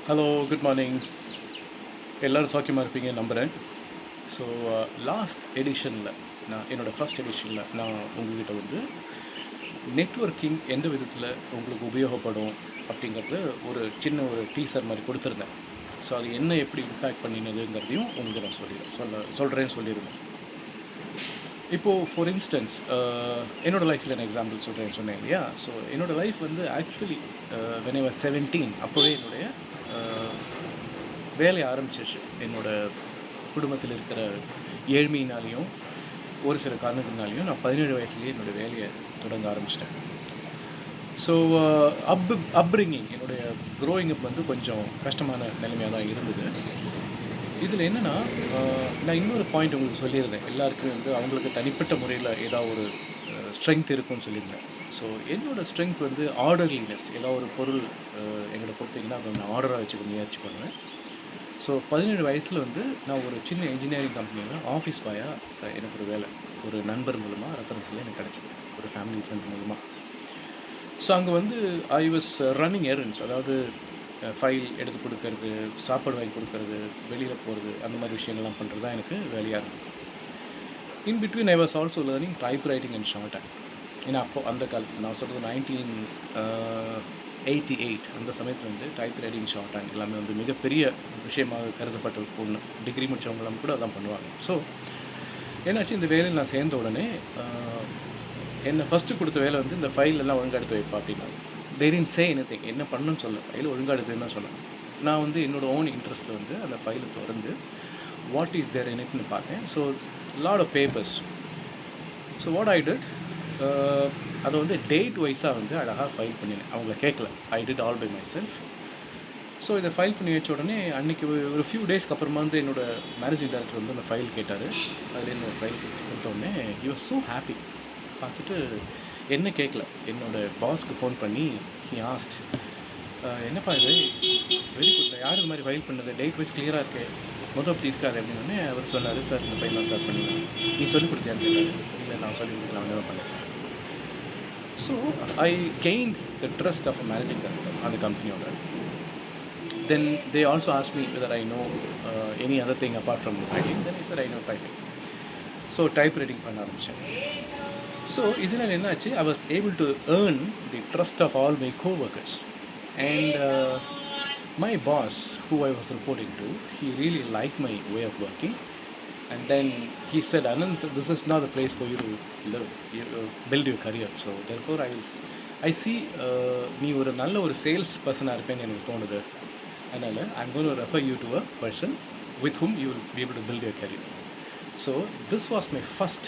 Hello, good morning. எல்லோரும் சௌக்கியமாக இருப்பீங்க நம்புகிறேன். ஸோ லாஸ்ட் எடிஷனில் என்னோடய ஃபஸ்ட் எடிஷனில் நான் உங்கள்கிட்ட வந்து நெட்வொர்க்கிங் எந்த விதத்தில் உங்களுக்கு உபயோகப்படும் அப்படிங்கிறது ஒரு டீசர் மாதிரி கொடுத்துருந்தேன். ஸோ அது என்ன எப்படி இம்பேக்ட் பண்ணினதுங்கிறதையும் உங்களுக்கு நான் சொல்லியிருந்தேன். இப்போது ஃபார் இன்ஸ்டன்ஸ் என்னோடய லைஃப்பில் நான் எக்ஸாம்பிள் சொன்னேன் இல்லையா. ஸோ என்னோடய லைஃப் வந்து ஆக்சுவலி when I was 17 அப்போவே என்னுடைய வேலையை ஆரம்பிச்சிருச்சு. என்னோடய குடும்பத்தில் இருக்கிற ஏழ்மையினாலேயும் ஒரு சில காரணத்தினாலையும் நான் 17 வயசுலேயே என்னோடய வேலையை தொடங்க ஆரம்பிச்சிட்டேன். ஸோ அப்ரிங்கிங் என்னுடைய க்ரோயிங் அப் வந்து கொஞ்சம் கஷ்டமான நிலைமையாக தான் இருந்தது. இதில் என்னென்னா, நான் இன்னொரு பாயிண்ட் உங்களுக்கு சொல்லியிருந்தேன். எல்லாருக்குமே வந்து அவங்களுக்கு தனிப்பட்ட முறையில் ஏதாவது ஒரு ஸ்ட்ரென்த் இருக்குன்னு சொல்லியிருந்தேன். ஸோ என்னோடய ஸ்ட்ரென்த் வந்து ஆர்டர்லினஸ். ஏதாவது ஒரு பொருள் எங்களை பொறுத்திங்கன்னா அதை நான் ஆர்டராக வச்சுக்க முயற்சி பண்ணுவேன். ஸோ 17 வயசில் வந்து நான் ஒரு சின்ன இன்ஜினியரிங் கம்பெனியில் ஆஃபீஸ் பாயாக எனக்கு ஒரு வேலை ஒரு நண்பர் மூலமாக ரெஃபரன்ஸில் எனக்கு கிடச்சிது, ஒரு ஃபேமிலி ஃப்ரெண்ட் மூலமாக. ஸோ அங்கே வந்து ஐ வாஸ் ரன்னிங் எரண்ட்ஸ், அதாவது ஃபைல் எடுத்து கொடுக்கறது, சாப்பாடு வாங்கி கொடுக்கறது, வெளியில் போகிறது, அந்த மாதிரி விஷயங்கள்லாம் பண்ணுறது தான் எனக்கு வேலையாக இருந்தது. In between I was also learning type writing and short hand. ஏன்னா அப்போது அந்த காலத்தில் நான் சொல்கிறது 1988 அந்த சமயத்தில் வந்து டைப் ரைட்டிங் ஷார்ட் ஹேண்ட் எல்லாமே வந்து மிகப்பெரிய விஷயமாக கருதப்பட்ட ஒன்று. டிகிரி முடித்தவங்களாம் கூட அதான் பண்ணுவாங்க. ஸோ என்னாச்சு, இந்த வேலையில் நான் சேர்ந்த உடனே என்னை ஃபஸ்ட்டு கொடுத்த வேலை வந்து இந்த ஃபைல் எல்லாம் ஒழுங்காக எடுத்து வைப்பா அப்படின்னா. they didn't say anything. என்ன பண்ணணும்னு சொல்ல, ஃபைல் ஒழுங்காக எடுத்துன்னு தான் சொன்னேன். நான் வந்து என்னோடய ஓன் இன்ட்ரெஸ்ட்டில் வந்து அந்த ஃபைலை திறந்து வாட் இஸ் தேர் இன் பார்த்தேன். So lot of papers. So what I did, அதை வந்து டேட் வைஸாக வந்து அழகாக ஃபைல் பண்ணினேன். அவங்கள கேட்கல, I did all by myself. So இதை ஃபைல் பண்ணி வச்ச உடனே அன்றைக்கி ஒரு ஃபியூ டேஸ்க்கு அப்புறமா வந்து என்னோடய மேனேஜிங் டைரக்டர் வந்து அந்த ஃபைல் கேட்டார். அதில் இந்த ஃபைல் கொடுத்தோடனே யூ ஆர் ஸோ ஹாப்பி. பார்த்துட்டு என்ன கேட்கல, என்னோடய பாஸ்க்கு ஃபோன் பண்ணி ஹி ஆஸ்ட், என்னப்பா இது வெரி குட், யார் இது மாதிரி ஃபைல் பண்ணது, டேட் வைஸ் கிளியராக இருக்கு, மொதல் அப்படி இருக்காது அப்படின்னே அவர் சொன்னார். சார் இந்த ஃபைல் நான் சார் பண்ணிடலாம், நீ சொல்லிக் கொடுத்தியான்னு கேட்டார். இல்லை நான் சொல்லிக் கொடுக்கலாம், என்ன பண்ணேன். So I gained the trust of a managing director அந்த கம்பெனியோட. Then they also ask me whether I know any other thing apart from the typing. Then I said I know typing. So type writing பண்ண ஆரம்பித்தேன். So இதனால் என்னாச்சு, I was able to earn the trust of all my co-workers. And my boss, who I was reporting to, he really liked my way of working. And then he said, Anant, this is not the place for you to live, build your career. So therefore I see நீ ஒரு நல்ல ஒரு sales பர்சனாக இருப்பேன்னு எனக்கு தோணுது. அதனால் I'm going to refer you to a person with whom you will be able to build your career. So this was my first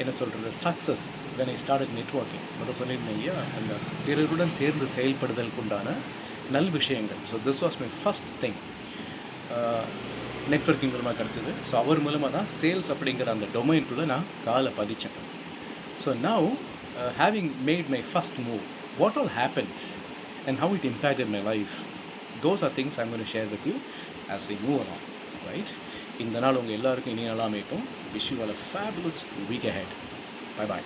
என்ன சொல்கிறது success when I started networking. முதல் சொல்லியிருந்தேன் ஐயா, அந்த பிறருடன் சேர்ந்து செயல்படுதலுக்கு உண்டான நல் விஷயங்கள். So this was my first thing. Networking மூலமாக கிடச்சிது. ஸோ அவர் மூலமாக தான் சேல்ஸ் அப்படிங்கிற அந்த டொமைனுக்குள்ளே நான் காலை பதித்தேன். So now having made my first move, what all happened and how it impacted my life, those are things I'm going to share with you as we move along, right? இந்த நாள் உங்கள் எல்லாருக்கும் இனிய நாளாக அமையட்டும். Wish you all a fabulous week ahead. Bye bye.